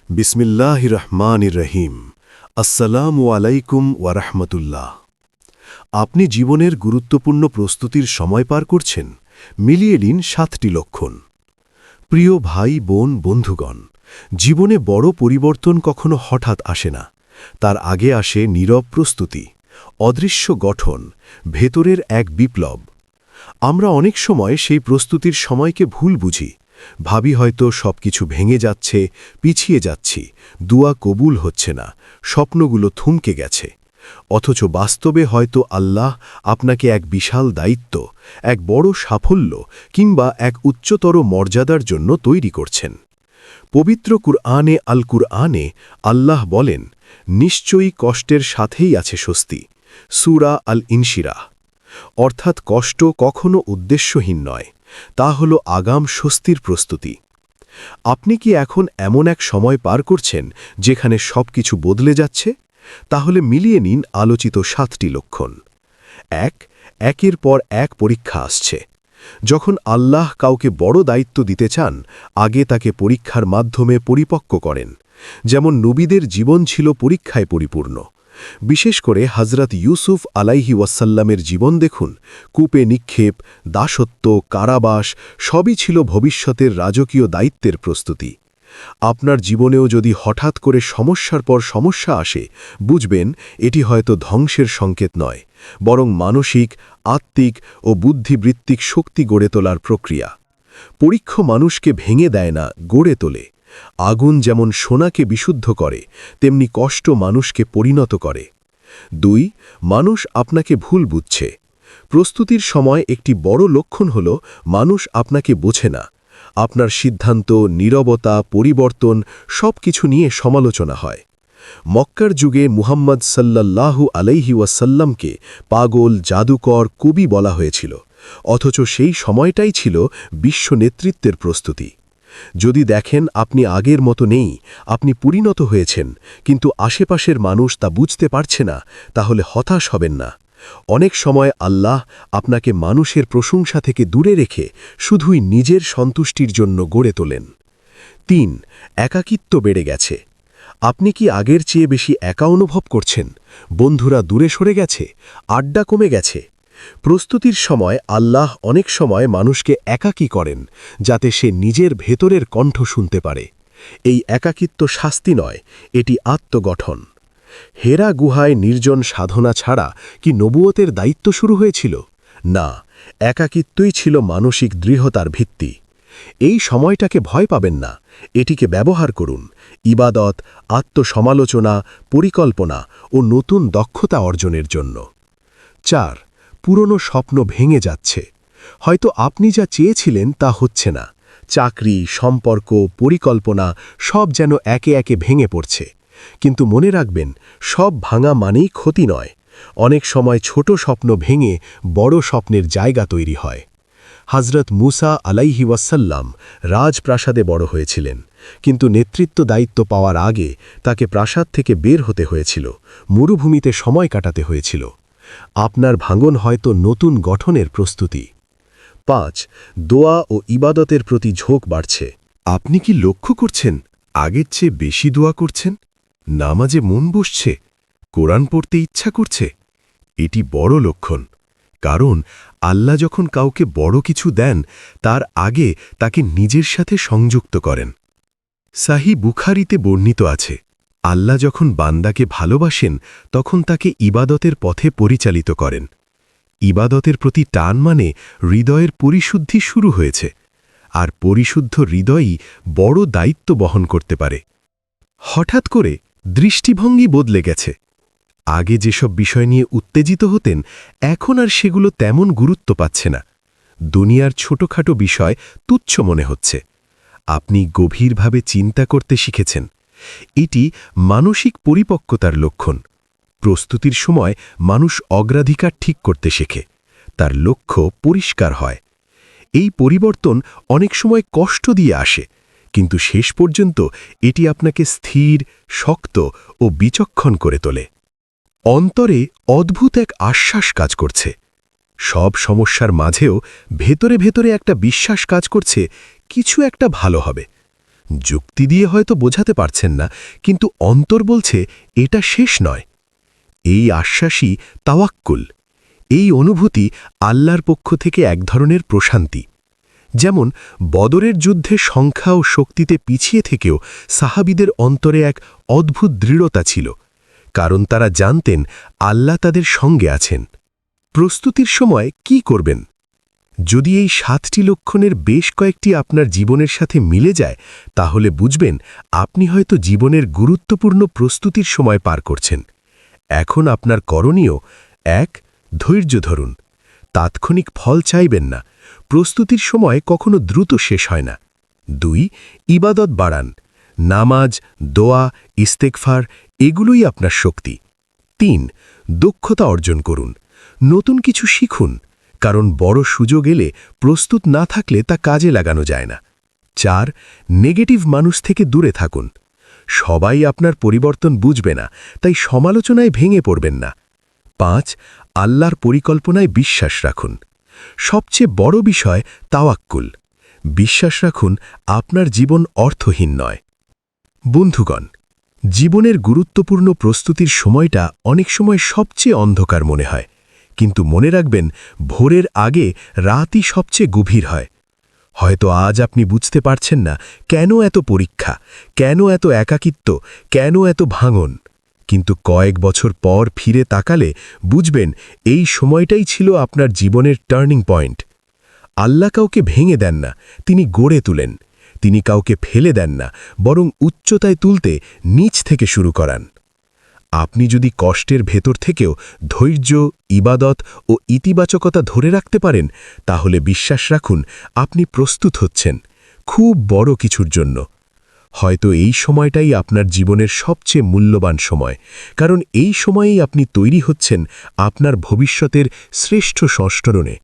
বিসমিল্লাহির রহমানির রহিম। আসসালামু আলাইকুম ওয়া রাহমাতুল্লাহ। আপনি জীবনের গুরুত্বপূর্ণ প্রস্তুতির সময় পার করছেন, মিলিয়ে নিন 7টি লক্ষণ। প্রিয় ভাই বোন বন্ধুগণ, জীবনে বড় পরিবর্তন কখনো হঠাৎ আসে না। তার আগে আসে নীরব প্রস্তুতি, অদৃশ্য গঠন, ভেতরের এক বিপ্লব। আমরা অনেক সময় সেই প্রস্তুতির সময়কে ভুল বুঝি, ভাবি হয়তো সবকিছু ভেঙে যাচ্ছে, পিছিয়ে যাচ্ছি, দুয়া কবুল হচ্ছে না, স্বপ্নগুলো থমকে গেছে। অথচ বাস্তবে হয়তো আল্লাহ আপনাকে এক বিশাল দায়িত্ব, এক বড় সাফল্য কিংবা এক উচ্চতর মর্যাদার জন্য তৈরি করছেন। পবিত্র কুরআনে আল কুরআনে আল্লাহ বলেন, নিশ্চয়ই কষ্টের সাথেই আছে স্বস্তি। সূরা আল ইনশিরাহ। অর্থাৎ কষ্ট কখনো উদ্দেশ্যহীন নয়, তা হল আগাম স্বস্তির প্রস্তুতি। আপনি কি এখন এমন এক সময় পার করছেন যেখানে সবকিছু বদলে যাচ্ছে? তাহলে মিলিয়ে নিন আলোচিত 7টি লক্ষণ। একের পর এক পরীক্ষা আসছে। যখন আল্লাহ কাউকে বড় দায়িত্ব দিতে চান, আগে তাকে পরীক্ষার মাধ্যমে পরিপক্ক করেন। যেমন নবীদের জীবন ছিল পরীক্ষায় পরিপূর্ণ। বিশেষ করে হযরত ইউসুফ আলাইহি ওয়াসাল্লামের জীবন দেখুন। কূপে নিক্ষেপ, দাসত্ব, কারাবাস সবই ছিল ভবিষ্যতের রাজকীয় দায়িত্বের প্রস্তুতি। আপনার জীবনেও যদি হঠাৎ করে সমস্যার পর সমস্যা আসে, বুঝবেন এটি হয়তো ধ্বংসের সংকেত নয়, বরং মানসিক, আত্মিক ও বুদ্ধিবৃত্তিক শক্তি গড়ে তোলার প্রক্রিয়া। পরীক্ষা মানুষকে ভেঙে দেয় না, গড়ে তোলে। আগুন যেমন সোনাকে বিশুদ্ধ করে, তেমনি কষ্ট মানুষকে পরিণত করে। 2. মানুষ আপনাকে ভুল বুঝছে। প্রস্তুতির সময় একটি বড় লক্ষণ হল মানুষ আপনাকে বোঝে না। আপনার সিদ্ধান্ত, নীরবতা, পরিবর্তন সবকিছু নিয়ে সমালোচনা হয়। মক্কার যুগে মুহাম্মদ সাল্লাল্লাহু আলাইহি ওয়াসাল্লামকে পাগল, জাদুকর, কবি বলা হয়েছিল। অথচ সেই সময়টাই ছিল বিশ্ব নেতৃত্বের প্রস্তুতি। যদি দেখেন আপনি আগের মতো নেই, আপনি পরিণত হয়েছেন, কিন্তু আশেপাশের মানুষ তা বুঝতে পারছে না, তাহলে হতাশ হবেন না। অনেক সময় আল্লাহ আপনাকে মানুষের প্রশংসা থেকে দূরে রেখে শুধুই নিজের সন্তুষ্টির জন্য গড়ে তোলেন। 3. একাকিত্ব বেড়ে গেছে। আপনি কি আগের চেয়ে বেশি একা অনুভব করছেন? বন্ধুরা দূরে সরে গেছে, আড্ডা কমে গেছে। প্রস্তুতির সময় আল্লাহ অনেক সময় মানুষকে একাকী করেন, যাতে সে নিজের ভেতরের কণ্ঠ শুনতে পারে। এই একাকিত্ব শাস্তি নয়, এটি আত্মগঠন। হেরা গুহায় নির্জন সাধনা ছাড়া কি নবুয়তের দায়িত্ব শুরু হয়েছিল? না, একাকিত্বই ছিল মানসিক দৃঢ়তার ভিত্তি। এই সময়টাকে ভয় পাবেন না, এটিকে ব্যবহার করুন ইবাদত, আত্মসমালোচনা, পরিকল্পনা ও নতুন দক্ষতা অর্জনের জন্য। 4. পুরনো স্বপ্ন ভেঙে যাচ্ছে। হয়তো আপনি যা চেয়েছিলেন তা হচ্ছে না। চাকরি, সম্পর্ক, পরিকল্পনা সব যেন একে একে ভেঙে পড়ছে। কিন্তু মনে রাখবেন, সব ভাঙা মানেই ক্ষতি নয়। অনেক সময় ছোট স্বপ্ন ভেঙে বড় স্বপ্নের জায়গা তৈরি হয়। হযরত মুসা আলাইহি ওয়াসাল্লাম রাজপ্রাসাদে বড় হয়েছিলেন, কিন্তু নেতৃত্ব দায়িত্ব পাওয়ার আগে তাকে প্রাসাদ থেকে বের হতে হয়েছিল, মরুভূমিতে সময় কাটাতে হয়েছিল। আপনার ভাঙন হয়তো নতুন গঠনের প্রস্তুতি। 5. দোয়া ও ইবাদতের প্রতি ঝোঁক বাড়ছে। আপনি কি লক্ষ্য করছেন আগের চেয়ে বেশি দোয়া করছেন? নামাজে মন বসছে, কোরআন পড়তে ইচ্ছা করছে? এটি বড় লক্ষণ। কারণ আল্লাহ যখন কাউকে বড় কিছু দেন, তার আগে তাকে নিজের সাথে সংযুক্ত করেন। সাহিহ বুখারীতে বর্ণিত আছে, আল্লাহ যখন বান্দাকে ভালোবাসেন, তখন তাকে ইবাদতের পথে পরিচালিত করেন। ইবাদতের প্রতি টান মানে হৃদয়ের পরিশুদ্ধি শুরু হয়েছে, আর পরিশুদ্ধ হৃদয়ই বড় দায়িত্ব বহন করতে পারে। হঠাৎ করে দৃষ্টিভঙ্গি বদলে গেছে। আগে যেসব বিষয় নিয়ে উত্তেজিত হতেন, এখন আর সেগুলো তেমন গুরুত্ব পাচ্ছে না। দুনিয়ার ছোটখাটো বিষয় তুচ্ছ মনে হচ্ছে। আপনি গভীরভাবে চিন্তা করতে শিখেছেন। এটি মানসিক পরিপক্কতার লক্ষণ। প্রস্তুতির সময় মানুষ অগ্রাধিকার ঠিক করতে শেখে, তার লক্ষ্য পরিষ্কার হয়। এই পরিবর্তন অনেক সময় কষ্ট দিয়ে আসে, কিন্তু শেষ পর্যন্ত এটি আপনাকে স্থির, শক্ত ও বিচক্ষণ করে তোলে। অন্তরে অদ্ভুত এক আশ্বাস কাজ করছে। সব সমস্যার মাঝেও ভেতরে ভেতরে একটা বিশ্বাস কাজ করছে, কিছু একটা ভালো হবে। যুক্তি দিয়ে হয়তো বোঝাতে পারছেন না, কিন্তু অন্তর বলছে এটা শেষ নয়। এই আশ্বাসই তাওয়াক্কুল। এই অনুভূতি আল্লাহর পক্ষ থেকে এক ধরনের প্রশান্তি। যেমন বদরের যুদ্ধে সংখ্যা ও শক্তিতে পিছিয়ে থেকেও সাহাবীদের অন্তরে এক অদ্ভুত দৃঢ়তা ছিল, কারণ তারা জানতেন আল্লাহ তাদের সঙ্গে আছেন। প্রস্তুতির সময় কি করবেন? যদি এই 7টি লক্ষণের বেশ কয়েকটি আপনার জীবনের সাথে মিলে যায়, তাহলে বুঝবেন আপনি হয়তো জীবনের গুরুত্বপূর্ণ প্রস্তুতির সময় পার করছেন। এখন আপনার করণীয়: 1. ধৈর্য ধরুন। তাৎক্ষণিক ফল চাইবেন না। প্রস্তুতির সময় কখনো দ্রুত শেষ হয় না। 2. ইবাদত বাড়ান। নামাজ, দোয়া, ইস্তেগফার এগুলোই আপনার শক্তি। 3. দক্ষতা অর্জন করুন। নতুন কিছু শিখুন, কারণ বড় সুযোগ এলে প্রস্তুত না থাকলে তা কাজে লাগানো যায় না। 4. নেগেটিভ মানুষ থেকে দূরে থাকুন। সবাই আপনার পরিবর্তন বুঝবে না, তাই সমালোচনায় ভেঙে পড়বেন না। 5. আল্লাহর পরিকল্পনায় বিশ্বাস রাখুন। সবচেয়ে বড় বিষয় তাওয়াক্কুল। বিশ্বাস রাখুন আপনার জীবন অর্থহীন নয়। বন্ধুগণ, জীবনের গুরুত্বপূর্ণ প্রস্তুতির সময়টা অনেক সময় সবচেয়ে অন্ধকার মনে হয়, কিন্তু মনে রাখবেন ভোরের আগে রাতই সবচেয়ে গভীর হয়। হয়তো আজ আপনি বুঝতে পারছেন না কেন এত পরীক্ষা, কেন এত একাকিত্ব, কেন এত ভাঙন, কিন্তু কয়েক বছর পর ফিরে তাকালে বুঝবেন এই সময়টাই ছিল আপনার জীবনের টার্নিং পয়েন্ট। আল্লাহ কাউকে ভেঙে দেন না, তিনি গড়ে তুলেন। তিনি কাউকে ফেলে দেন না, বরং উচ্চতায় তুলতে নিচ থেকে শুরু করান। আপনি যদি কষ্টের ভেতর থেকেও ধৈর্য, ইবাদত ও ইতিবাচকতা ধরে রাখতে পারেন, তাহলে বিশ্বাস রাখুন আপনি প্রস্তুত হচ্ছেন খুব বড় কিছুর জন্য। হয়তো এই সময়টাই আপনার জীবনের সবচেয়ে মূল্যবান সময়, কারণ এই সময়েই আপনি তৈরি হচ্ছেন আপনার ভবিষ্যতের শ্রেষ্ঠ সংস্করণে।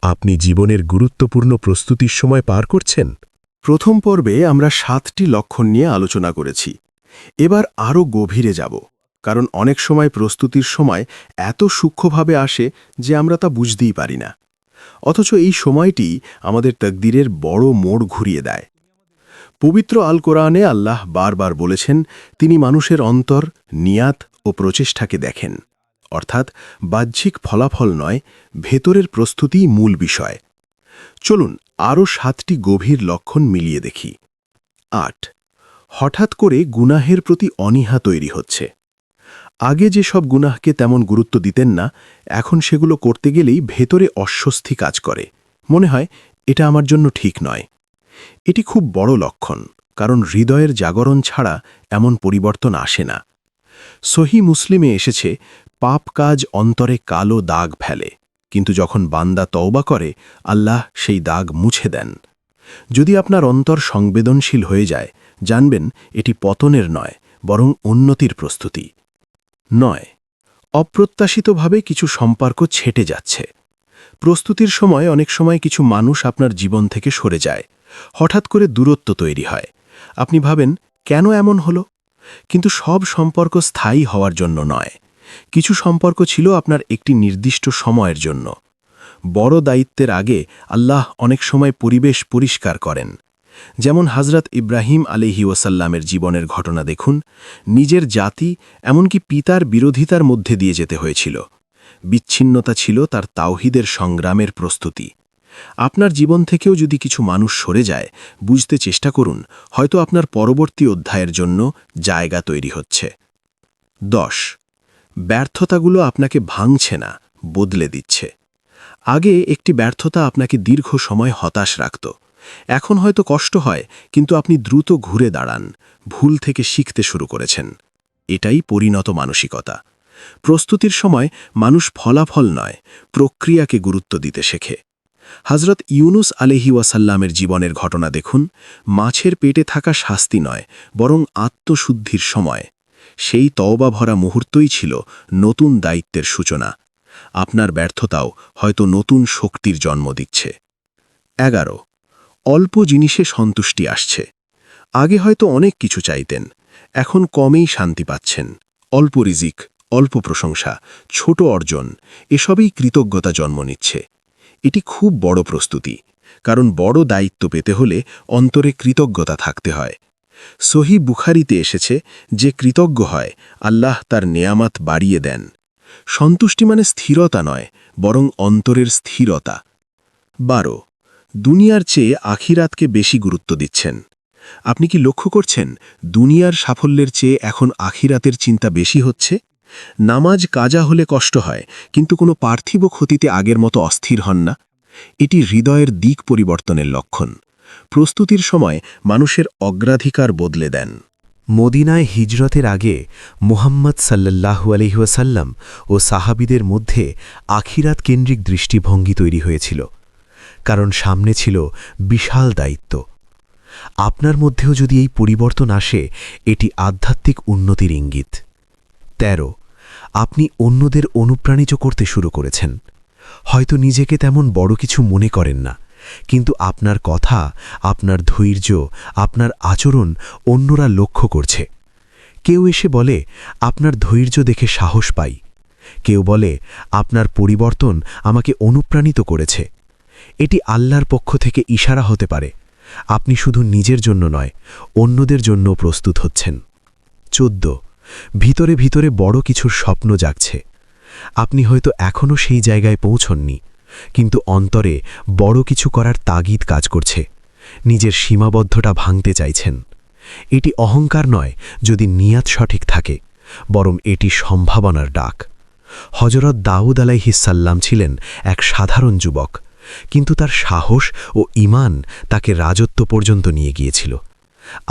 আপনি জীবনের গুরুত্বপূর্ণ প্রস্তুতির সময় পার করছেন। প্রথম পর্বে আমরা 7টি লক্ষণ নিয়ে আলোচনা করেছি। এবার আরও গভীরে যাব, কারণ অনেক সময় প্রস্তুতির সময় এত সূক্ষ্মভাবে আসে যে আমরা তা বুঝতেই পারি না। অথচ এই সময়টি আমাদের তাকদীরের বড় মোড় ঘুরিয়ে দেয়। পবিত্র আল কোরআনে আল্লাহ বারবার বলেছেন তিনি মানুষের অন্তর, নিয়াত ও প্রচেষ্টাকে দেখেন, অর্থাৎ বাহ্যিক ফলাফল নয়, ভেতরের প্রস্তুতিই মূল বিষয়। চলুন আরও 7টি গভীর লক্ষণ মিলিয়ে দেখি। 8. হঠাৎ করে গুনাহের প্রতি অনীহা তৈরি হচ্ছে। আগে যেসব গুনাহকে তেমন গুরুত্ব দিতেন না, এখন সেগুলো করতে গেলেই ভেতরে অস্বস্তি কাজ করে, মনে হয় এটা আমার জন্য ঠিক নয়। এটি খুব বড় লক্ষণ, কারণ হৃদয়ের জাগরণ ছাড়া এমন পরিবর্তন আসে না। সহিহ মুসলিমে এসেছে, পাপ কাজ অন্তরে কালো দাগ ফেলে, কিন্তু যখন বান্দা তওবা করে আল্লাহ সেই দাগ মুছে দেন। যদি আপনার অন্তর সংবেদনশীল হয়ে যায়, জানবেন এটি পতনের নয়, বরং উন্নতির প্রস্তুতি। 9. অপ্রত্যাশিতভাবে কিছু সম্পর্ক ছেটে যাচ্ছে। প্রস্তুতির সময় অনেক সময় কিছু মানুষ আপনার জীবন থেকে সরে যায়, হঠাৎ করে দূরত্ব তৈরি হয়। আপনি ভাবেন কেন এমন হলো, কিন্তু সব সম্পর্ক স্থায়ী হওয়ার জন্য নয়। কিছু সম্পর্ক ছিল আপনার একটি নির্দিষ্ট সময়ের জন্য। বড় দায়িত্বের আগে আল্লাহ অনেক সময় পরিবেশ পরিষ্কার করেন। যেমন হযরত ইব্রাহিম আলাইহি ওয়াসাল্লামের জীবনের ঘটনা দেখুন। নিজের জাতি, এমনকি পিতার বিরোধিতার মধ্যে দিয়ে যেতে হয়েছিল। বিচ্ছিন্নতা ছিল তার তাওহীদের সংগ্রামের প্রস্তুতি। আপনার জীবন থেকেও যদি কিছু মানুষ সরে যায়, বুঝতে চেষ্টা করুন হয়তো আপনার পরবর্তী অধ্যায়ের জন্য জায়গা তৈরি হচ্ছে। 10. ব্যর্থতাগুলো আপনাকে ভাঙছে না, বদলে দিচ্ছে। আগে একটি ব্যর্থতা আপনাকে দীর্ঘ সময় হতাশ রাখত। এখন হয়তো কষ্ট হয়, কিন্তু আপনি দ্রুত ঘুরে দাঁড়ান, ভুল থেকে শিখতে শুরু করেছেন। এটাই পরিণত মানসিকতা। প্রস্তুতির সময় মানুষ ফলাফল নয়, প্রক্রিয়াকে গুরুত্ব দিতে শেখে। হযরত ইউনুস আলাইহি ওয়াসাল্লামের জীবনের ঘটনা দেখুন। মাছের পেটে থাকা শাস্তি নয়, বরং আত্মশুদ্ধির সময়। সেই তওবা ভরা মুহূর্তই ছিল নতুন দায়িত্বের সূচনা। আপনার ব্যর্থতাও হয়তো নতুন শক্তির জন্ম দিচ্ছে। 11. অল্প জিনিসে সন্তুষ্টি আসছে। আগে হয়তো অনেক কিছু চাইতেন, এখন কমেই শান্তি পাচ্ছেন। অল্প রিজিক, অল্প প্রশংসা, ছোট অর্জন, এসবই কৃতজ্ঞতা জন্ম নিচ্ছে। এটি খুব বড় প্রস্তুতি, কারণ বড় দায়িত্ব পেতে হলে অন্তরে কৃতজ্ঞতা থাকতে হয়। সহি বুখারিতে এসেছে, যে কৃতজ্ঞ হয় আল্লাহ তার নেয়ামাত বাড়িয়ে দেন। সন্তুষ্টি মানে স্থিরতা নয়, বরং অন্তরের স্থিরতা। 12 দুনিয়ার চেয়ে আখিরাতকে বেশি গুরুত্ব দিচ্ছেন। আপনি কি লক্ষ্য করছেন দুনিয়ার সাফল্যের চেয়ে এখন আখিরাতের চিন্তা বেশি হচ্ছে? নামাজ কাজা হলে কষ্ট হয়, কিন্তু কোনো পার্থিব ক্ষতিতে আগের মতো অস্থির হন না। এটি হৃদয়ের দিক পরিবর্তনের লক্ষণ। প্রস্তুতির সময় মানুষের অগ্রাধিকার বদলে দেন। মদিনায় হিজরতের আগে মুহাম্মদ সাল্লাল্লাহু আলাইহি ওয়াসাল্লাম ও সাহাবীদের মধ্যে আখিরাত কেন্দ্রিক দৃষ্টিভঙ্গি তৈরি হয়েছিল, কারণ সামনে ছিল বিশাল দায়িত্ব। আপনার মধ্যেও যদি এই পরিবর্তন আসে, এটি আধ্যাত্মিক উন্নতির ইঙ্গিত। 13 আপনি অন্যদের অনুপ্রাণিত করতে শুরু করেছেন। হয়তো নিজেকে তেমন বড় কিছু মনে করেন না, কিন্তু আপনার কথা, আপনার ধৈর্য, আপনার আচরণ অন্যরা লক্ষ্য করছে। কেউ এসে বলে, আপনার ধৈর্য দেখে সাহস পাই। কেউ বলে, আপনার পরিবর্তন আমাকে অনুপ্রাণিত করেছে। এটি আল্লাহর পক্ষ থেকে ইশারা হতে পারে আপনি শুধু নিজের জন্য নয়, অন্যদের জন্য প্রস্তুত হচ্ছেন। 14 ভিতরে ভিতরে বড় কিছুর স্বপ্ন জাগছে। আপনি হয়তো এখনও সেই জায়গায় পৌঁছননি, কিন্তু অন্তরে বড় কিছু করার তাগিদ কাজ করছে। নিজের সীমাবদ্ধতা ভাঙতে চাইছেন। এটি অহংকার নয় যদি নিয়াত সঠিক থাকে, বরং এটি সম্ভাবনার ডাক। হযরত দাউদ আলাইহিস সাল্লাম ছিলেন এক সাধারণ যুবক, কিন্তু তার সাহস ও ঈমান তাকে রাজত্ব পর্যন্ত নিয়ে গিয়েছিল।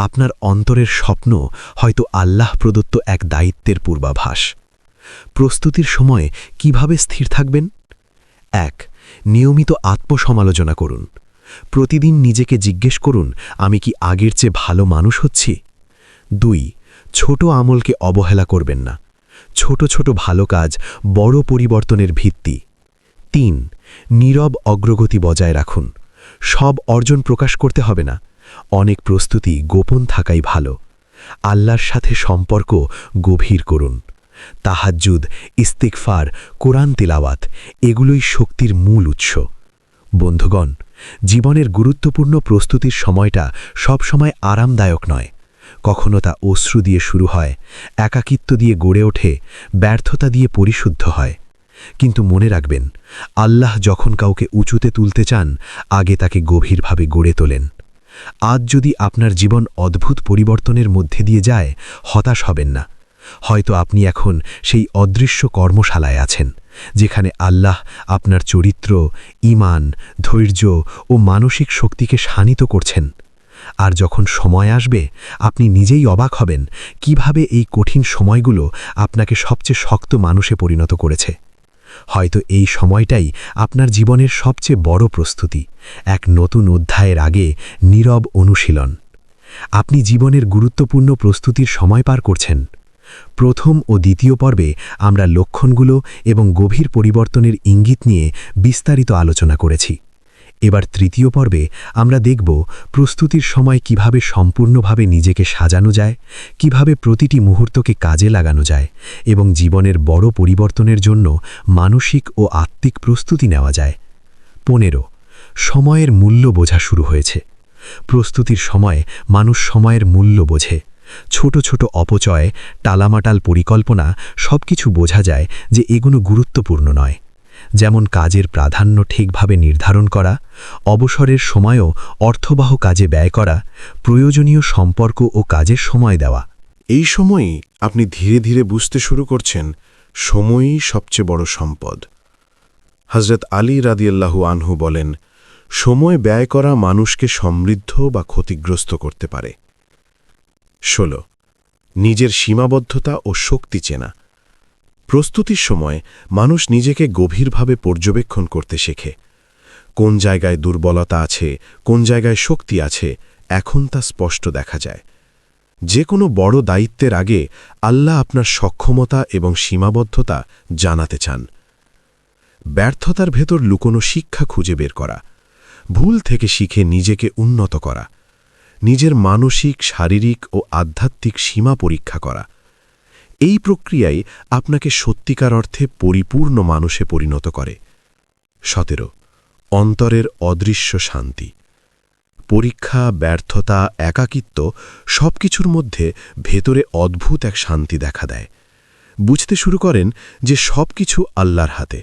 আপনার অন্তরের স্বপ্ন হয়তো আল্লাহ প্রদত্ত এক দায়িত্বের পূর্বাভাস। প্রস্তুতির সময় কিভাবে স্থির থাকবেন? 1 নিয়মিত আত্মসমালোচনা করুন। প্রতিদিন নিজেকে জিজ্ঞেস করুন, আমি কি আগের চেয়ে ভালো মানুষ হচ্ছি? 2 ছোট আমলকে অবহেলা করবেন না। ছোট ছোট ভালো কাজ বড় পরিবর্তনের ভিত্তি। 3 নীরব অগ্রগতি বজায় রাখুন। সব অর্জন প্রকাশ করতে হবে না, অনেক প্রস্তুতি গোপন থাকাই ভালো। আল্লাহর সাথে সম্পর্ক গভীর করুন। তাহাজ্জুদ, ইস্তিগফার, কোরআন তিলাওয়াত এগুলোই শক্তির মূল উৎস। বন্ধুগণ, জীবনের গুরুত্বপূর্ণ প্রস্তুতির সময়টা সবসময় আরামদায়ক নয়। কখনো তা অশ্রু দিয়ে শুরু হয়, একাকিত্ব দিয়ে গড়ে ওঠে, ব্যর্থতা দিয়ে পরিশুদ্ধ হয়। কিন্তু মনে রাখবেন, আল্লাহ যখন কাউকে উঁচুতে তুলতে চান, আগে তাকে গভীরভাবে গড়ে তোলেন। আজ যদি আপনার জীবন অদ্ভুত পরিবর্তনের মধ্যে দিয়ে যায়, হতাশ হবেন না। হয়তো আপনি এখন সেই অদৃশ্য কর্মশালায় আছেন, যেখানে আল্লাহ আপনার চরিত্র, ঈমান, ধৈর্য ও মানসিক শক্তিকে শানিত করছেন। আর যখন সময় আসবে, আপনি নিজেই অবাক হবেন কিভাবে এই কঠিন সময়গুলো আপনাকে সবচেয়ে শক্ত মানুষে পরিণত করেছে। হয়তো এই সময়টাই আপনার জীবনের সবচেয়ে বড় প্রস্তুতি, এক নতুন অধ্যায়ের আগে নীরব অনুশীলন। আপনি জীবনের গুরুত্বপূর্ণ প্রস্তুতির সময় পার করছেন। প্রথম ও দ্বিতীয় পর্বে আমরা লক্ষণগুলো এবং গভীর পরিবর্তনের ইঙ্গিত নিয়ে বিস্তারিত আলোচনা করেছি। এবার তৃতীয় পর্বে আমরা দেখব প্রস্তুতির সময় কিভাবে সম্পূর্ণভাবে নিজেকে সাজানো যায়, কিভাবে প্রতিটি মুহূর্তকে কাজে লাগানো যায় এবং জীবনের বড় পরিবর্তনের জন্য মানসিক ও আত্মিক প্রস্তুতি নেওয়া যায়। 15 সময়ের মূল্য বোঝা শুরু হয়েছে। প্রস্তুতির সময় মানুষ সময়ের মূল্য বোঝে। ছোট ছোট অপচয়, টালামাটাল পরিকল্পনা সবকিছু বোঝা যায় যে এগুলো গুরুত্বপূর্ণ নয়। যেমন কাজের প্রাধান্য ঠিকভাবে নির্ধারণ করা, অবসরের সময়ও অর্থবহ কাজে ব্যয় করা, প্রয়োজনীয় সম্পর্ক ও কাজের সময় দেওয়া। এই সময়েই আপনি ধীরে ধীরে বুঝতে শুরু করছেন, সময়ই সবচেয়ে বড় সম্পদ। হযরত আলী রাদিয়াল্লাহু আনহু বলেন, সময় ব্যয় করা মানুষকে সমৃদ্ধ বা ক্ষতিগ্রস্ত করতে পারে। 16 নিজের সীমাবদ্ধতা ও শক্তি চেনা। প্রস্তুতির সময় মানুষ নিজেকে গভীরভাবে পর্যবেক্ষণ করতে শেখে। কোন জায়গায় দুর্বলতা আছে, কোন জায়গায় শক্তি আছে, এখন তা স্পষ্ট দেখা যায়। যে কোনো বড় দায়িত্বের আগে আল্লাহ আপনার সক্ষমতা এবং সীমাবদ্ধতা জানাতে চান। ব্যর্থতার ভেতর লুকোনো শিক্ষা খুঁজে বের করা, ভুল থেকে শিখে নিজেকে উন্নত করা, নিজের মানসিক, শারীরিক ও আধ্যাত্মিক সীমা পরীক্ষা করা। এই প্রক্রিয়াই আপনাকে সত্যিকার অর্থে পরিপূর্ণ মানুষে পরিণত করে। 17 অন্তরের অদৃশ্য শান্তি। পরীক্ষা, ব্যর্থতা, একাকিত্ব সবকিছুর মধ্যে ভেতরে অদ্ভুত এক শান্তি দেখা দেয়। বুঝতে শুরু করেন যে সবকিছু আল্লাহর হাতে।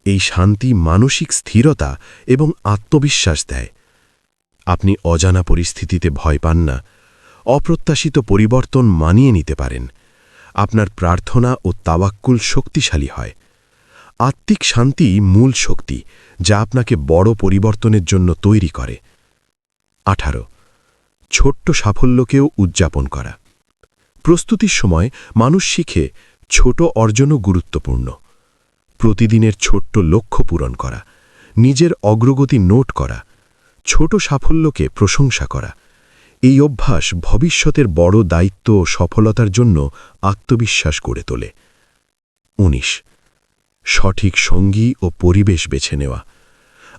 এই শান্তি মানসিক স্থিরতা এবং আত্মবিশ্বাস দেয়। আপনি অজানা পরিস্থিতিতে ভয় পান না, অপ্রত্যাশিত পরিবর্তন মানিয়ে নিতে পারেন। আপনার প্রার্থনা ও তাওয়াক্কুল শক্তিশালী হয়। আত্মিক শান্তি মূল শক্তি, যা আপনাকে বড় পরিবর্তনের জন্য তৈরি করে। 18 ছোট্ট সাফল্যকেও উদযাপন করা। প্রস্তুতির সময় মানুষ শিখে ছোট অর্জনও গুরুত্বপূর্ণ। প্রতিদিনের ছোট্ট লক্ষ্য পূরণ করা, নিজের অগ্রগতি নোট করা, ছোট সাফল্যকে প্রশংসা করা। এই অভ্যাস ভবিষ্যতের বড় দায়িত্ব ও সফলতার জন্য আত্মবিশ্বাস গড়ে তোলে। 19 সঠিক সঙ্গী ও পরিবেশ বেছে নেওয়া।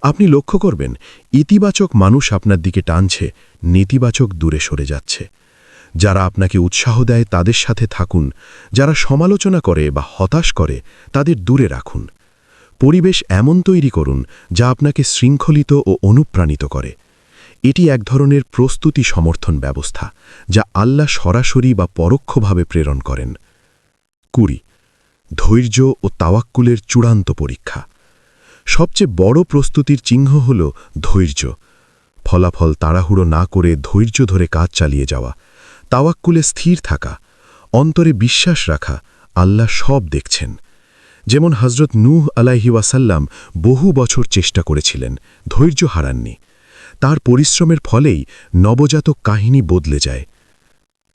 আপনি লক্ষ্য করবেন, ইতিবাচক মানুষ আপনার দিকে টানছে, নেতিবাচক দূরে সরে যাচ্ছে। যারা আপনাকে উৎসাহ দেয় তাদের সাথে থাকুন, যারা সমালোচনা করে বা হতাশ করে তাদের দূরে রাখুন। পরিবেশ এমন তৈরি করুন যা আপনাকে শৃঙ্খলিত ও অনুপ্রাণিত করে। এটি এক ধরনের প্রস্তুতি সমর্থন ব্যবস্থা, যা আল্লাহ সরাসরি বা পরোক্ষভাবে প্রেরণ করেন। 20 ধৈর্য ও তাওয়াক্কুলের চূড়ান্ত পরীক্ষা। সবচেয়ে বড় প্রস্তুতির চিহ্ন হল ধৈর্য। ফলাফল তাড়াহুড়ো না করে ধৈর্য ধরে কাজ চালিয়ে যাওয়া, তাওয়াক্কুলে স্থির থাকা, অন্তরে বিশ্বাস রাখা আল্লাহ সব দেখছেন। যেমন হযরত নূহ আলাইহি ওয়াসাল্লাম বহু বছর চেষ্টা করেছিলেন, ধৈর্য হারাননি। তার পরিশ্রমের ফলেই নবজাতক কাহিনী বদলে যায়।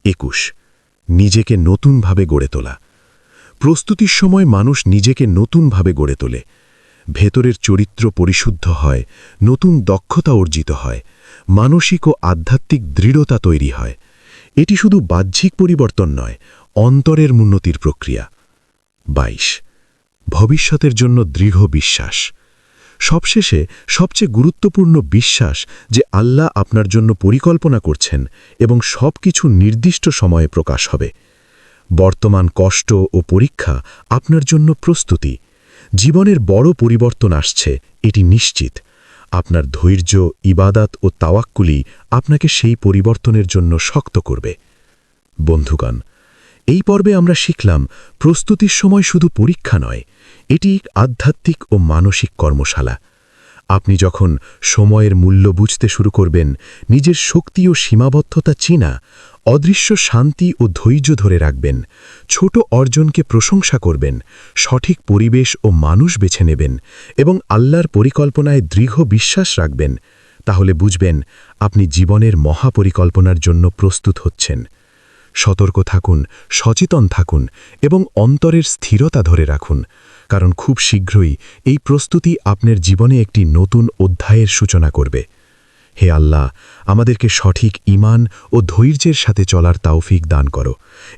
21 নিজেকে নতুনভাবে গড়ে তোলা। প্রস্তুতির সময় মানুষ নিজেকে নতুনভাবে গড়ে তোলে। ভেতরের চরিত্র পরিশুদ্ধ হয়, নতুন দক্ষতা অর্জিত হয়, মানসিক ও আধ্যাত্মিক দৃঢ়তা তৈরি হয়। এটি শুধু বাহ্যিক পরিবর্তন নয়, অন্তরের উন্নতির প্রক্রিয়া। 22 ভবিষ্যতের জন্য দৃঢ় বিশ্বাস। সবশেষে সবচেয়ে গুরুত্বপূর্ণ বিশ্বাস যে আল্লাহ আপনার জন্য পরিকল্পনা করছেন এবং সবকিছু নির্দিষ্ট সময়ে প্রকাশ হবে। বর্তমান কষ্ট ও পরীক্ষা আপনার জন্য প্রস্তুতি। জীবনের বড় পরিবর্তন আসছে, এটি নিশ্চিত। আপনার ধৈর্য, ইবাদত ও তাওয়াক্কুলি আপনাকে সেই পরিবর্তনের জন্য শক্ত করবে। বন্ধুগণ, এই পর্বে আমরা শিখলাম, প্রস্তুতির সময় শুধু পরীক্ষা নয়, এটি এক আধ্যাত্মিক ও মানসিক কর্মশালা। আপনি যখন সময়ের মূল্য বুঝতে শুরু করবেন, নিজের শক্তি ও সীমাবদ্ধতা চিনা, অদৃশ্য শান্তি ও ধৈর্য ধরে রাখবেন, ছোট অর্জনকে প্রশংসা করবেন, সঠিক পরিবেশ ও মানুষ বেছে নেবেন এবং আল্লাহর পরিকল্পনায় দৃঢ় বিশ্বাস রাখবেন, তাহলে বুঝবেন আপনি জীবনের মহাপরিকল্পনার জন্য প্রস্তুত হচ্ছেন। সতর্ক থাকুন, সচেতন থাকুন এবং অন্তরের স্থিরতা ধরে রাখুন, কারণ খুব শীঘ্রই এই প্রস্তুতি আপনার জীবনে একটি নতুন অধ্যায়ের সূচনা করবে। হে আল্লাহ, আমাদেরকে সঠিক ঈমান ও ধৈর্যের সাথে চলার তাওফিক দান করো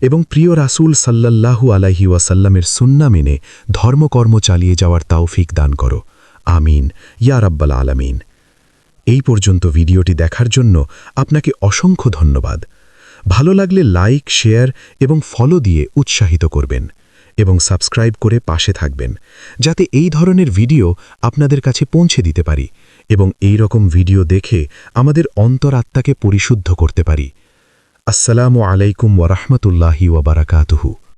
এবং প্রিয় রাসূল সাল্লাল্লাহু আলাইহি ওয়াসাল্লামের সুন্নাহ মেনে ধর্মকর্ম চালিয়ে যাওয়ার তাওফিক দান করো। আমিন ইয়া রাব্বাল আলামিন। এই পর্যন্ত ভিডিওটি দেখার জন্য আপনাকে অসংখ্য ধন্যবাদ। ভালো লাগলে লাইক, শেয়ার এবং ফলো দিয়ে উৎসাহিত করবেন এবং সাবস্ক্রাইব করে পাশে থাকবেন, যাতে এই ধরনের ভিডিও আপনাদের কাছে পৌঁছে দিতে পারি এবং এই রকম ভিডিও দেখে আমাদের অন্তরাত্মাকে পরিশুদ্ধ করতে পারি। আসসালামু আলাইকুম ওয়া রাহমাতুল্লাহি ওয়া বারাকাতুহু।